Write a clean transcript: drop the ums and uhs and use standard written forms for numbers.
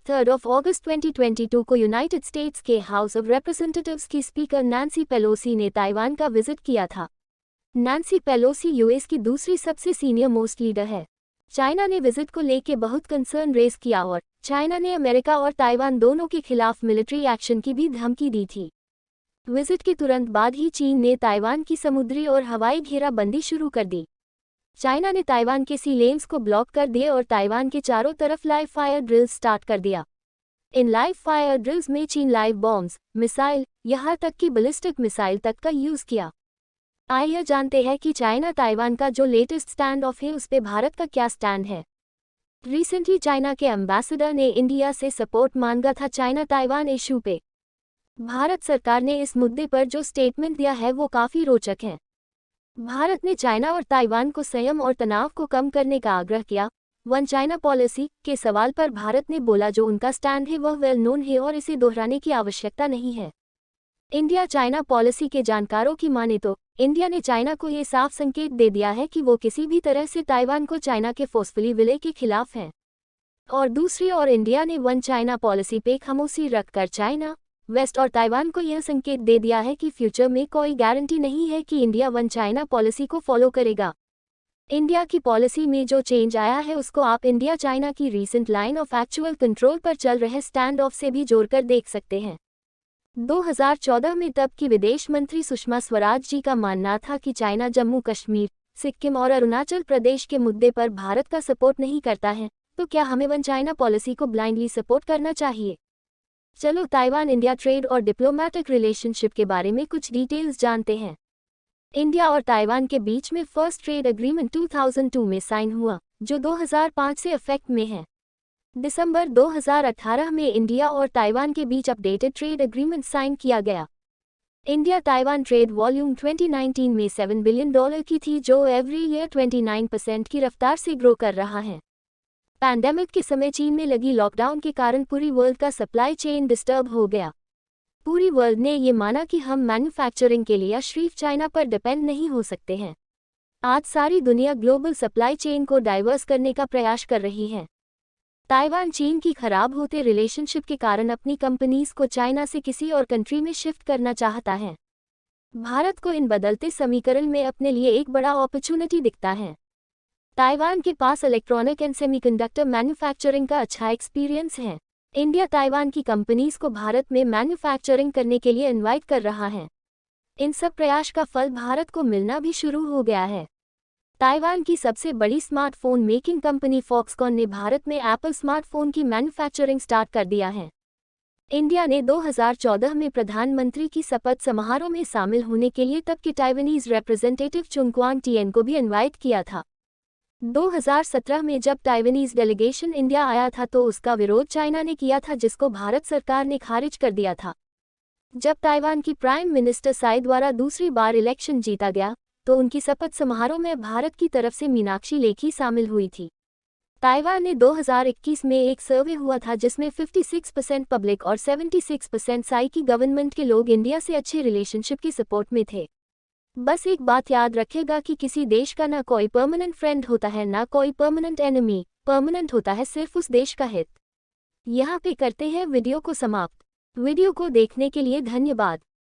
3 अगस्त 2022 को United states के house of representatives की स्पीकर नैन्सी पेलोसी ने ताइवान का विजिट किया था। नैन्सी पेलोसी यूएस की दूसरी सबसे सीनियर मोस्ट लीडर है। चाइना ने विजिट को लेकर बहुत कंसर्न रेज किया और चाइना ने अमेरिका और ताइवान दोनों के खिलाफ मिलिट्री एक्शन की भी धमकी दी थी। विजिट के तुरंत बाद ही चीन ने ताइवान की समुद्री और हवाई घेराबंदी शुरू कर दी। चाइना ने ताइवान के सी लेन्स को ब्लॉक कर दिए और ताइवान के चारों तरफ लाइव फायर ड्रिल्स स्टार्ट कर दिया। इन लाइव फायर ड्रिल्स में चीन लाइव बॉम्ब्स, मिसाइल, यहाँ तक कि बैलिस्टिक मिसाइल तक का यूज़ किया। आइए जानते हैं कि चाइना ताइवान का जो लेटेस्ट स्टैंड ऑफ है उस पे भारत का क्या स्टैंड है। रिसेंटली चाइना के एम्बेसडर ने इंडिया से सपोर्ट मांगा था चाइना ताइवान इशू पे। भारत सरकार ने इस मुद्दे पर जो स्टेटमेंट दिया है वो काफ़ी रोचक है। भारत ने चाइना और ताइवान को संयम और तनाव को कम करने का आग्रह किया। वन चाइना पॉलिसी के सवाल पर भारत ने बोला जो उनका स्टैंड है वह वेल नोन है और इसे दोहराने की आवश्यकता नहीं है। इंडिया चाइना पॉलिसी के जानकारों की माने तो इंडिया ने चाइना को ये साफ संकेत दे दिया है कि वो किसी भी तरह से ताइवान को चाइना के फोर्सफुली विलय के खिलाफ है। और दूसरी ओर इंडिया ने वन चाइना पॉलिसी पे खामोशी रखकर चाइना, वेस्ट और ताइवान को यह संकेत दे दिया है कि फ्यूचर में कोई गारंटी नहीं है कि इंडिया वन चाइना पॉलिसी को फॉलो करेगा। इंडिया की पॉलिसी में जो चेंज आया है उसको आप इंडिया चाइना की recent line of actual control पर चल रहे स्टैंड ऑफ से भी जोड़कर देख सकते हैं। 2014 में तब की विदेश मंत्री सुषमा स्वराज जी का मानना था कि चाइना जम्मू कश्मीर, सिक्किम और अरुणाचल प्रदेश के मुद्दे पर भारत का सपोर्ट नहीं करता है, तो क्या हमें वन चाइना पॉलिसी को ब्लाइंडली सपोर्ट करना चाहिए? चलो ताइवान इंडिया ट्रेड और डिप्लोमेटिक रिलेशनशिप के बारे में कुछ डिटेल्स जानते हैं। इंडिया और ताइवान के बीच में फर्स्ट ट्रेड एग्रीमेंट 2002 में साइन हुआ, जो 2005 से इफेक्ट में है। दिसंबर 2018 में इंडिया और ताइवान के बीच अपडेटेड ट्रेड एग्रीमेंट साइन किया गया। इंडिया ताइवान ट्रेड वॉल्यूम 2019 में $7 बिलियन की थी, जो एवरी ईयर 29% की रफ्तार से ग्रो कर रहा है। पैंडेमिक के समय चीन में लगी लॉकडाउन के कारण पूरी वर्ल्ड का सप्लाई चेन डिस्टर्ब हो गया। पूरी वर्ल्ड ने ये माना कि हम मैन्युफैक्चरिंग के लिए सिर्फ चाइना पर डिपेंड नहीं हो सकते हैं। आज सारी दुनिया ग्लोबल सप्लाई चेन को डाइवर्स करने का प्रयास कर रही है। ताइवान चीन की खराब होते रिलेशनशिप के कारण अपनी कंपनीज को चाइना से किसी और कंट्री में शिफ्ट करना चाहता है। भारत को इन बदलते समीकरण में अपने लिए एक बड़ा अपॉर्चुनिटी दिखता है। ताइवान के पास इलेक्ट्रॉनिक एंड सेमीकंडक्टर मैन्युफैक्चरिंग का अच्छा एक्सपीरियंस है। इंडिया ताइवान की कंपनीज को भारत में मैन्युफैक्चरिंग करने के लिए इनवाइट कर रहा है। इन सब प्रयास का फल भारत को मिलना भी शुरू हो गया है। ताइवान की सबसे बड़ी स्मार्टफोन मेकिंग कंपनी फॉक्सकॉन ने भारत में एप्पल स्मार्टफोन की मैन्युफैक्चरिंग स्टार्ट कर दिया है। इंडिया ने 2014 में प्रधानमंत्री की शपथ समारोह में शामिल होने के लिए तब के ताइवानीज रिप्रेजेंटेटिव चुंगक्वांग टिएन को भी इनवाइट किया था। 2017 में जब ताइवानीज डेलीगेशन इंडिया आया था तो उसका विरोध चाइना ने किया था, जिसको भारत सरकार ने खारिज कर दिया था। जब ताइवान की प्राइम मिनिस्टर साई द्वारा दूसरी बार इलेक्शन जीता गया तो उनकी शपथ समारोह में भारत की तरफ से मीनाक्षी लेखी शामिल हुई थी। ताइवान ने 2021 में एक सर्वे हुआ था जिसमें 56% पब्लिक और 76% साई की गवर्नमेंट के लोग इंडिया से अच्छे रिलेशनशिप के सपोर्ट में थे। बस एक बात याद रखेगा कि किसी देश का ना कोई परमानेंट फ्रेंड होता है ना कोई परमानेंट एनिमी, परमानेंट होता है सिर्फ उस देश का हित। यहाँ पे करते हैं वीडियो को समाप्त। वीडियो को देखने के लिए धन्यवाद।